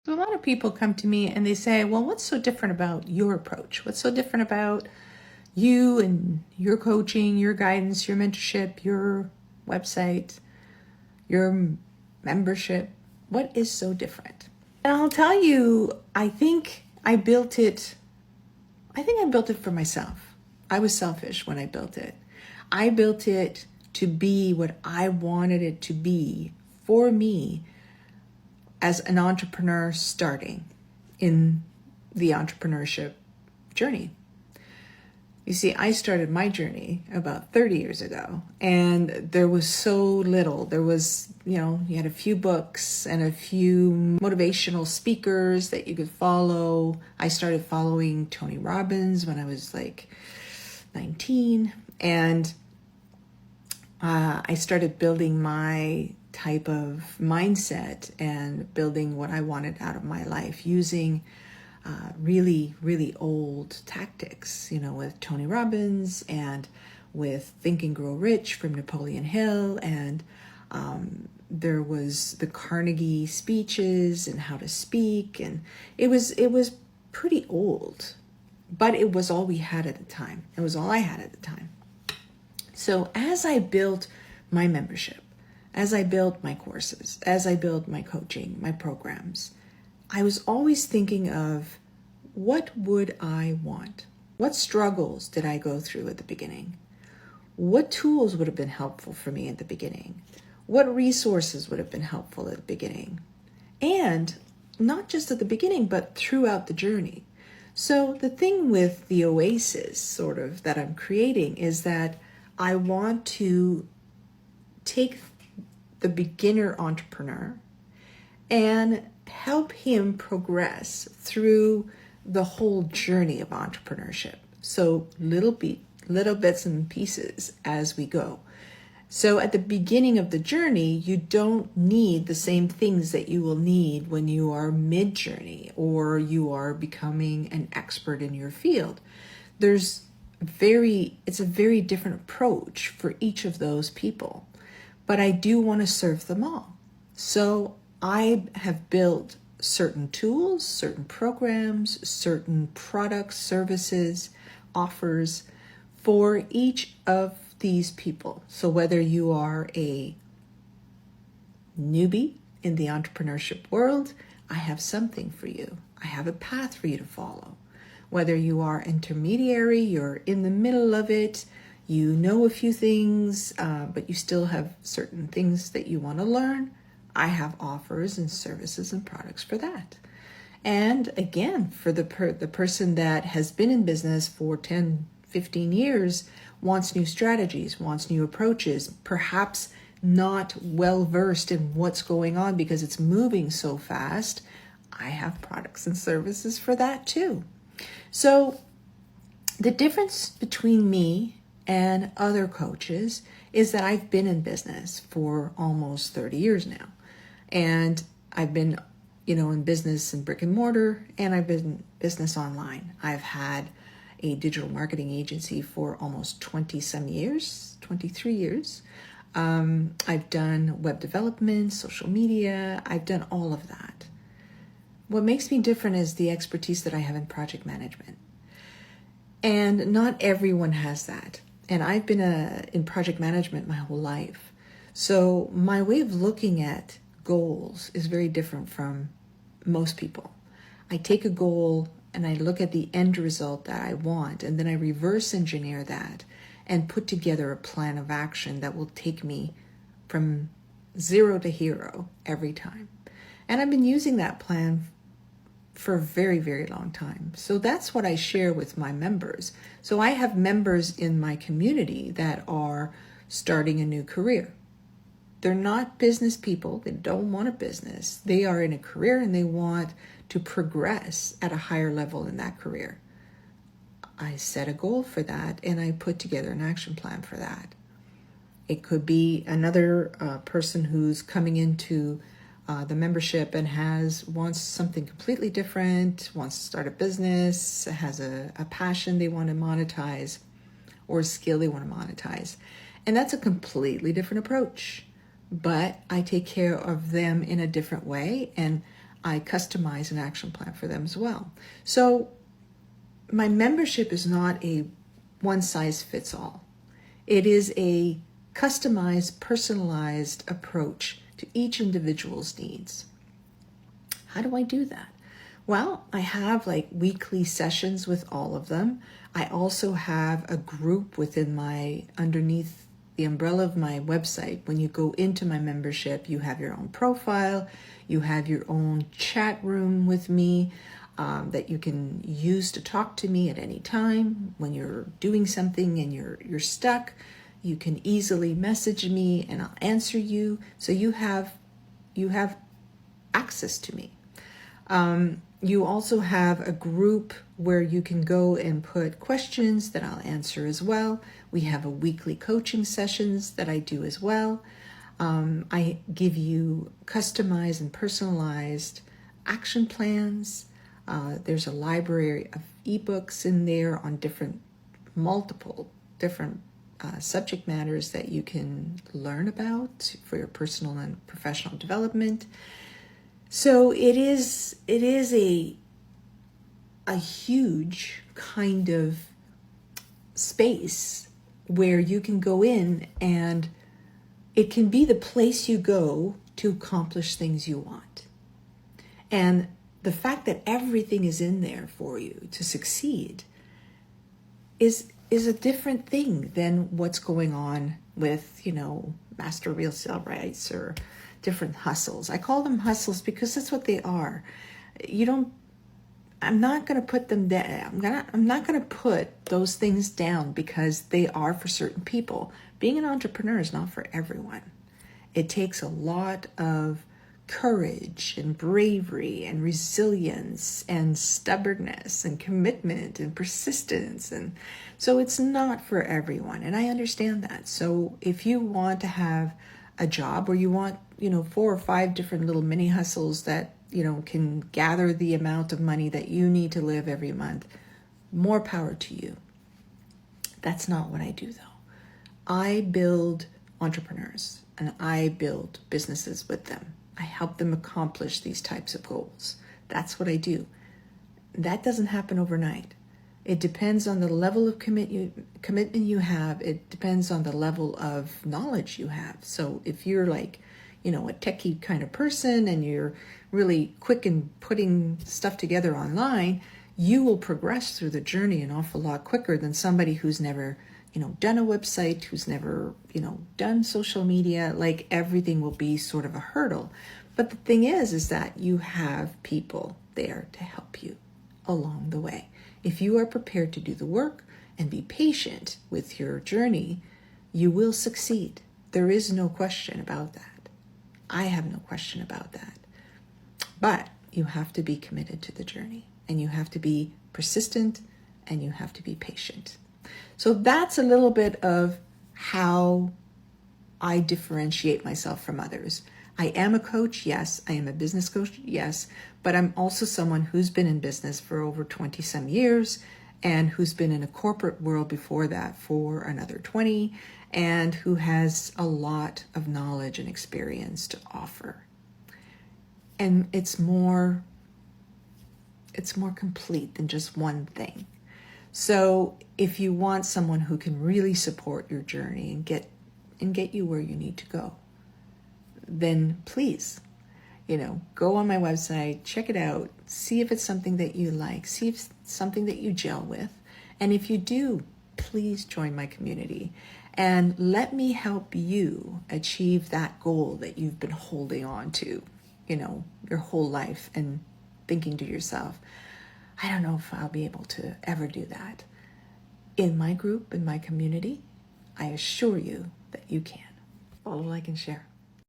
So a lot of people come to me and they say, well, what's so different about your approach? What's so different about you and your coaching, your guidance, your mentorship, your website, your membership? What is so different? And I'll tell you, I think I built it for myself. I was selfish when I built it. I built it to be what I wanted it to be for me as an entrepreneur starting in the entrepreneurship journey. You see, I started my journey about 30 years ago, and there was so little. There was, you had a few books and a few motivational speakers that you could follow. I started following Tony Robbins when I was like 19, and I started building my type of mindset and building what I wanted out of my life using really, really old tactics, with Tony Robbins and with Think and Grow Rich from Napoleon Hill. And there was the Carnegie speeches and how to speak. And it was pretty old, but it was all we had at the time. It was all I had at the time. So as I built my membership, as I built my courses, as I built my coaching, my programs, I was always thinking of what would I want? What struggles did I go through at the beginning? What tools would have been helpful for me at the beginning? What resources would have been helpful at the beginning? And not just at the beginning, but throughout the journey. So the thing with the oasis sort of that I'm creating is that I want to take the beginner entrepreneur and help him progress through the whole journey of entrepreneurship. So little bits and pieces as we go. So at the beginning of the journey, you don't need the same things that you will need when you are mid-journey or you are becoming an expert in your field. It's a very different approach for each of those people. But I do want to serve them all. So I have built certain tools, certain programs, certain products, services, offers for each of these people. So whether you are a newbie in the entrepreneurship world, I have something for you. I have a path for you to follow. Whether you are intermediary, you're in the middle of it, you know a few things, but you still have certain things that you want to learn, I have offers and services and products for that. And again, for the person that has been in business for 10, 15 years, wants new strategies, wants new approaches, perhaps not well versed in what's going on because it's moving so fast, I have products and services for that too. So the difference between me and other coaches is that I've been in business for almost 30 years now. And I've been, in business in brick and mortar, and I've been in business online. I've had a digital marketing agency for almost 20-some years, 23 years. I've done web development, social media. I've done all of that. What makes me different is the expertise that I have in project management. And not everyone has that. And I've been in project management my whole life. So my way of looking at goals is very different from most people. I take a goal and I look at the end result that I want, and then I reverse engineer that and put together a plan of action that will take me from zero to hero every time. And I've been using that plan for a very, very long time. So that's what I share with my members. So I have members in my community that are starting a new career. They're not business people. They don't want a business. They are in a career and they want to progress at a higher level in that career. I set a goal for that and I put together an action plan for that. It could be another person who's coming into the membership and wants something completely different, wants to start a business, has a passion they want to monetize or a skill they want to monetize. And that's a completely different approach. But I take care of them in a different way, and I customize an action plan for them as well. So my membership is not a one size fits all. It is a customized, personalized approach to each individual's needs. How do I do that? Well, I have like weekly sessions with all of them. I also have a group within underneath the umbrella of my website. When you go into my membership, you have your own profile, you have your own chat room with me that you can use to talk to me at any time. When you're doing something and you're stuck, you can easily message me and I'll answer you. So you have access to me. You also have a group where you can go and put questions that I'll answer as well. We have a weekly coaching sessions that I do as well. I give you customized and personalized action plans. There's a library of ebooks in there on multiple different subject matters that you can learn about for your personal and professional development. So it is a huge kind of space where you can go in and it can be the place you go to accomplish things you want. And the fact that everything is in there for you to succeed is a different thing than what's going on with, Master Real Estate Rights or different hustles. I call them hustles because that's what they are. I'm not going to put them down. I'm not going to put those things down because they are for certain people. Being an entrepreneur is not for everyone. It takes a lot of courage and bravery and resilience and stubbornness and commitment and persistence. And so it's not for everyone. And I understand that. So if you want to have a job or you want, 4 or 5 different little mini hustles that, can gather the amount of money that you need to live every month, more power to you. That's not what I do though. I build entrepreneurs and I build businesses with them. I help them accomplish these types of goals. That's what I do. That doesn't happen overnight. It depends on the level of commitment you have. It depends on the level of knowledge you have. So if you're like, a techie kind of person and you're really quick in putting stuff together online, you will progress through the journey an awful lot quicker than somebody who's never, done a website, who's never, done social media. Like everything will be sort of a hurdle. But the thing is that you have people there to help you along the way. If you are prepared to do the work and be patient with your journey, you will succeed. There is no question about that. I have no question about that. But you have to be committed to the journey and you have to be persistent and you have to be patient. So that's a little bit of how I differentiate myself from others. I am a coach, yes. I am a business coach, yes. But I'm also someone who's been in business for over 20 some years and who's been in a corporate world before that for another 20 and who has a lot of knowledge and experience to offer. And it's more complete than just one thing. So if you want someone who can really support your journey and get you where you need to go, then please, go on my website, check it out, see if it's something that you like, see if it's something that you gel with. And if you do, please join my community and let me help you achieve that goal that you've been holding on to, your whole life and thinking to yourself, I don't know if I'll be able to ever do that. In my group, in my community, I assure you that you can. Follow, like, and share.